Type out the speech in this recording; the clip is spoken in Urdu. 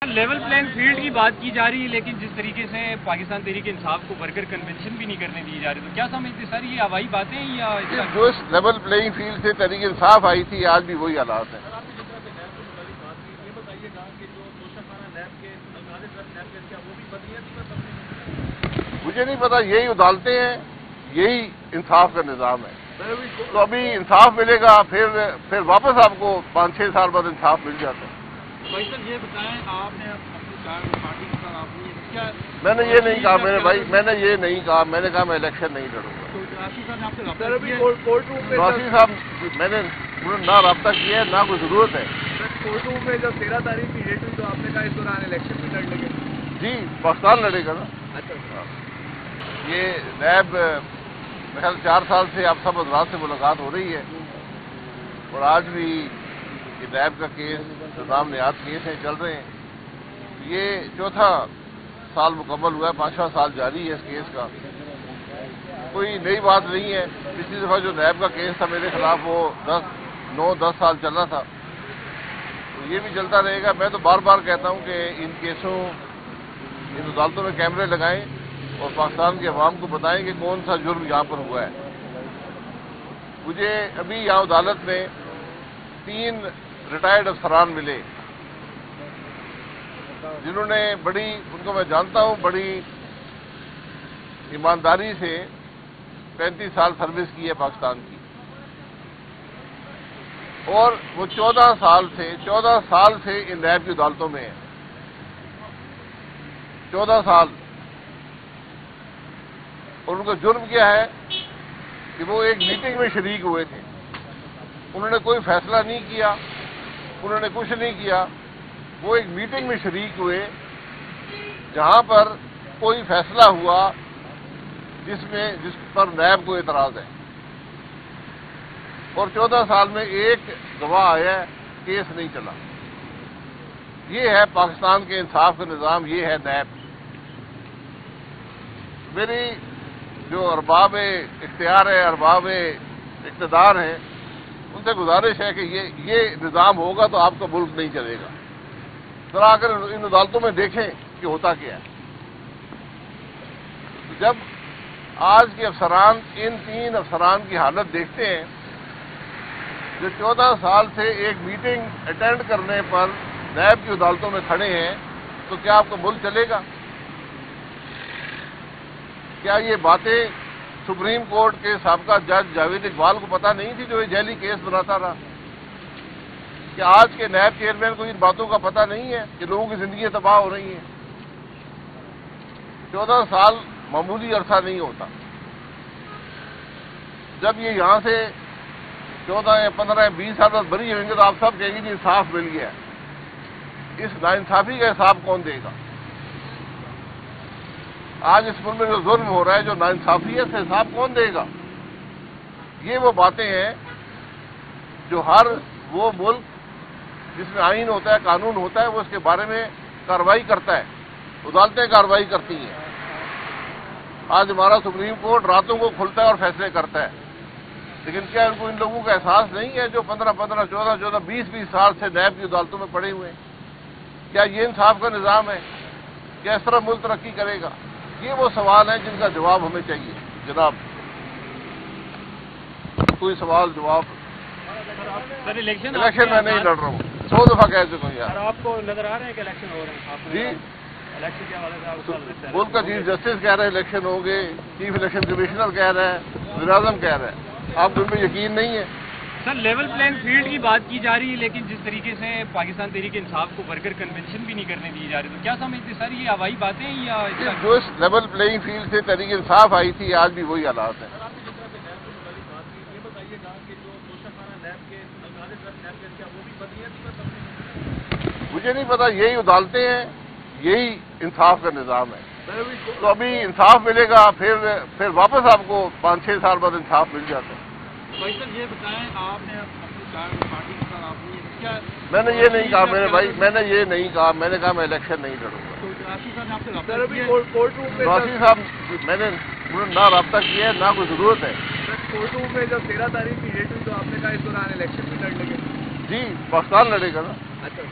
لیول پلینگ فیلڈ کی بات کی جا رہی ہے، لیکن جس طریقے سے پاکستان تحریک انصاف کو ورکر کنونشن بھی نہیں کرنے دی جا رہی، تو کیا سمجھتے سر یہ ہوائی باتیں یا جو اس لیول پلینگ فیلڈ سے تحریک انصاف آئی تھی آج بھی وہی حالات ہیں؟ مجھے نہیں پتا، یہی عدالتیں ہیں، یہی انصاف کا نظام ہے۔ تو ابھی انصاف ملے گا، پھر واپس آپ کو 5-6 سال بعد انصاف مل جاتا ہے۔ بھائی صاحب یہ بتائیں، آپ نے اپنی پارٹی کے ساتھ آپ نے کیا؟ میں نے یہ نہیں کہا میرے بھائی، میں نے یہ نہیں کہا، میں نے کہا میں الیکشن نہیں لڑوں گا۔ نواسی صاحب میں نے نہ رابطہ کیا ہے، نہ کوئی ضرورت ہے۔ کورٹ روم میں جب 13 تاریخ کی ڈیٹ ہوئی تو آپ نے کہا اس دوران الیکشن بھی لڑ لیں گے؟ جی پاکستان لڑے گا نا۔ اچھا، یہ نیب خیال 4 سال سے آپ سب حضرات سے ملاقات ہو رہی ہے، اور آج بھی یہ نیب کا کیس نظام نیاد کیس ہیں چل رہے ہیں۔ یہ 4تھا سال مکمل ہوا ہے، 5واں سال جاری ہے اس کیس کا۔ کوئی نئی بات نہیں ہے، پچھلی دفعہ جو نیب کا کیس تھا میرے خلاف وہ 9-10 سال چلنا تھا، تو یہ بھی چلتا رہے گا۔ میں تو بار بار کہتا ہوں کہ ان کیسوں، ان عدالتوں میں کیمرے لگائیں اور پاکستان کے عوام کو بتائیں کہ کون سا جرم یہاں پر ہوا ہے۔ مجھے ابھی یہاں عدالت میں 3 ریٹائرڈ افسران ملے جنہوں نے ان کو میں جانتا ہوں، بڑی ایمانداری سے 35 سال سروس کی ہے پاکستان کی، اور وہ 14 سال سے ان نیب کی عدالتوں میں ہیں۔ 14 سال۔ اور ان کا جرم کیا ہے کہ وہ ایک میٹنگ میں شریک ہوئے تھے، انہوں نے کوئی فیصلہ نہیں کیا، انہوں نے کچھ نہیں کیا، وہ ایک میٹنگ میں شریک ہوئے جہاں پر کوئی فیصلہ ہوا جس پر نیب کو اعتراض ہے، اور 14 سال میں ایک گواہ آیا، کیس نہیں چلا۔ یہ ہے پاکستان کے انصاف کا نظام، یہ ہے نیب۔ میری جو ارباب اختیار ہے، ارباب اقتدار ہیں، ان سے گزارش ہے کہ یہ نظام ہوگا تو آپ کا ملک نہیں چلے گا۔ ذرا اگر ان عدالتوں میں دیکھیں کہ ہوتا کیا ہے۔ جب آج کے افسران ان 3 افسران کی حالت دیکھتے ہیں جو 14 سال سے ایک میٹنگ اٹینڈ کرنے پر نیب کی عدالتوں میں کھڑے ہیں، تو کیا آپ کا ملک چلے گا؟ کیا یہ باتیں سپریم کورٹ کے سابقہ جج جاوید اقبال کو پتہ نہیں تھی جو یہ جعلی کیس بناتا رہا؟ کیا آج کے نیب چیئرمین کو ان باتوں کا پتہ نہیں ہے کہ لوگوں کی زندگیاں تباہ ہو رہی ہیں؟ 14 سال معمولی عرصہ نہیں ہوتا۔ جب یہ یہاں سے 14 یا 15 یا 20 سال تک بری ہوئیں گے تو آپ سب کہیں گے کہ انصاف مل گیا ہے۔ اس ناانصافی کا حساب کون دے گا؟ آج اس ملک میں جو ظلم ہو رہا ہے، جو ناانصافی ہے، اس کا حساب کون دے گا؟ یہ وہ باتیں ہیں جو ہر وہ ملک جس میں آئین ہوتا ہے، قانون ہوتا ہے، وہ اس کے بارے میں کارروائی کرتا ہے، عدالتیں کارروائی کرتی ہیں۔ آج ہمارا سپریم کورٹ راتوں کو کھلتا ہے اور فیصلے کرتا ہے، لیکن کیا ان لوگوں کا احساس نہیں ہے جو 15, 14, 20 سال سے نیب کی عدالتوں میں پڑے ہوئے ہیں؟ کیا یہ انصاف کا نظام ہے؟ کیا اس طرح ملک ترقی کرے گا؟ یہ وہ سوال ہیں جن کا جواب ہمیں چاہیے جناب۔ کوئی سوال جواب؟ سر الیکشن میں نہیں لڑ رہا ہوں، 100 دفعہ کہہ چکا ہوں یار۔ آپ کو نظر آ رہے ہیں کہ الیکشن ہو رہے ہیں؟ جی الیکشن کے حوالے سے ملک کا چیف جسٹس کہہ رہے ہیں الیکشن ہوں گے، چیف الیکشن کمشنر کہہ رہے ہیں، وزیر اعظم کہہ رہے ہیں، آپ کو ان پہ یقین نہیں ہے؟ سر لیول پلینگ فیلڈ کی بات کی جا رہی ہے، لیکن جس طریقے سے پاکستان تحریک انصاف کو ورکر کنونشن بھی نہیں کرنے دی جا رہی، تو کیا سمجھتے سر یہ ہوائی باتیں یا جو اس لیول پلینگ فیلڈ سے تحریک انصاف آئی تھی آج بھی وہی حالات ہیں۔ مجھے نہیں پتا، یہی عدالتیں ہیں، یہی انصاف کا نظام ہے۔ تو ابھی انصاف ملے گا، پھر واپس آپ کو 5-6 سال بعد انصاف مل جاتا ہے۔ بھائی صاحب یہ بتائیں، آپ نے اپنی پارٹی کے ساتھ آپ نے کیا؟ میں نے یہ نہیں کہا میرے بھائی، میں نے یہ نہیں کہا، میں نے کہا میں الیکشن نہیں لڑوں گا۔ نواسی صاحب میں نے نہ رابطہ کیا ہے، نہ کوئی ضرورت ہے۔ کورٹ روم میں جب 13 تاریخ کی ڈیٹ ہوئی تو آپ نے کہا اس دوران الیکشن بھی لڑ لیں گے؟ جی پاکستان لڑے گا نا۔ اچھا